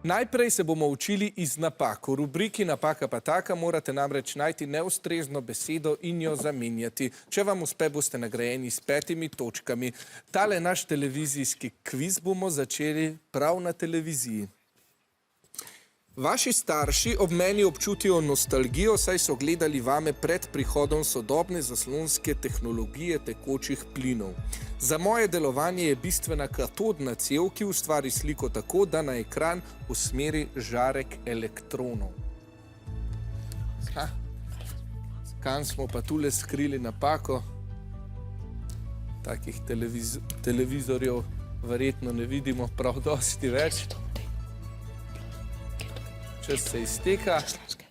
Najprej se bomo učili iz napak. V rubriki Napaka pa taka morate namreč najti neustrezno besedo in jo zamenjati. Če vam uspe, boste nagrajeni s 5 točkami. Tale naš televizijski kviz bomo začeli prav na televiziji. Vaši starši ob meni občutijo nostalgijo, saj so gledali vame pred prihodom sodobne zaslonske tehnologije tekočih plinov. Za moje delovanje je bistvena katodna cev, ki ustvari sliko tako, da na ekran usmeri žarek elektronov. Kam smo pa tule skrili napako? Takih televizorjev verjetno ne vidimo prav dosti več. Čas se izteka.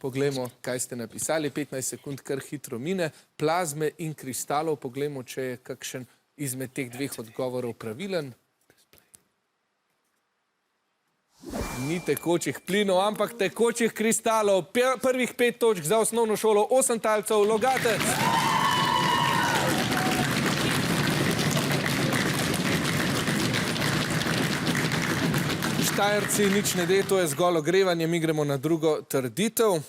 Poglejmo, kaj ste napisali. 15 sekund kar hitro mine. Plazme in kristalov. Poglejmo, če je kakšen izmed teh dveh odgovorov pravilen. Ni tekočih plinov, ampak tekočih kristalov. Prvih 5 točk za osnovno šolo Osantalcev, Logatec. Štajerci, nič ne de, to je zgolj ogrevanje, mi gremo na drugo trditev.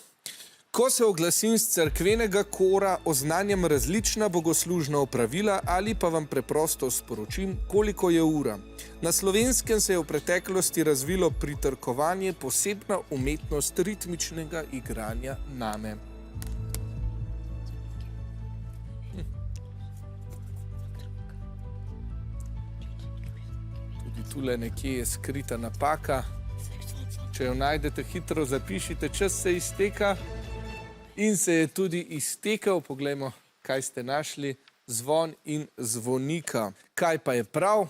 Ko se oglasim z cerkvenega kora, oznanjam različna bogoslužna opravila ali pa vam preprosto sporočim, koliko je ura. Na Slovenskem se je v preteklosti razvilo pritrkovanje, posebna umetnost ritmičnega igranja name. Tule nekje je skrita napaka. Če jo najdete, hitro zapišite, čas se izteka. In se je tudi iztekel. Poglejmo, kaj ste našli. Zvon in zvonika. Kaj pa je prav?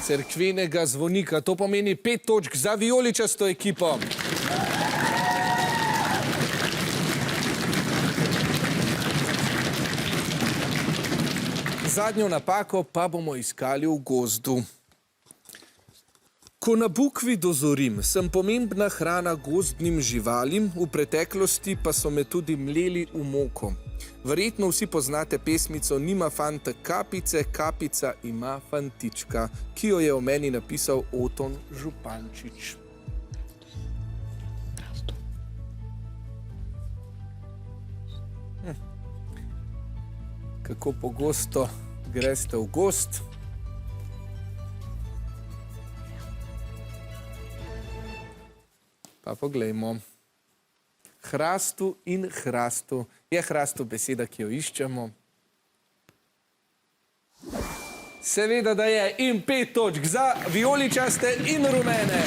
Cerkvenega zvonika. To pomeni 5 točk za vijoličasto ekipo. Zadnjo napako pa bomo iskali v gozdu. Ko na bukvi dozorim, sem pomembna hrana gozdnim živalim, v preteklosti pa so me tudi mleli v moko. Verjetno vsi poznate pesmico Nima fanta kapice, kapica ima fantička, ki jo je o meni napisal Oton Župančič. Kako pogosto greste v gozd? Pa poglejmo. Hrastu in hrastu. Je hrastu beseda, ki jo iščemo? Seveda, da je. In 5 točk za vijoličaste in rumene.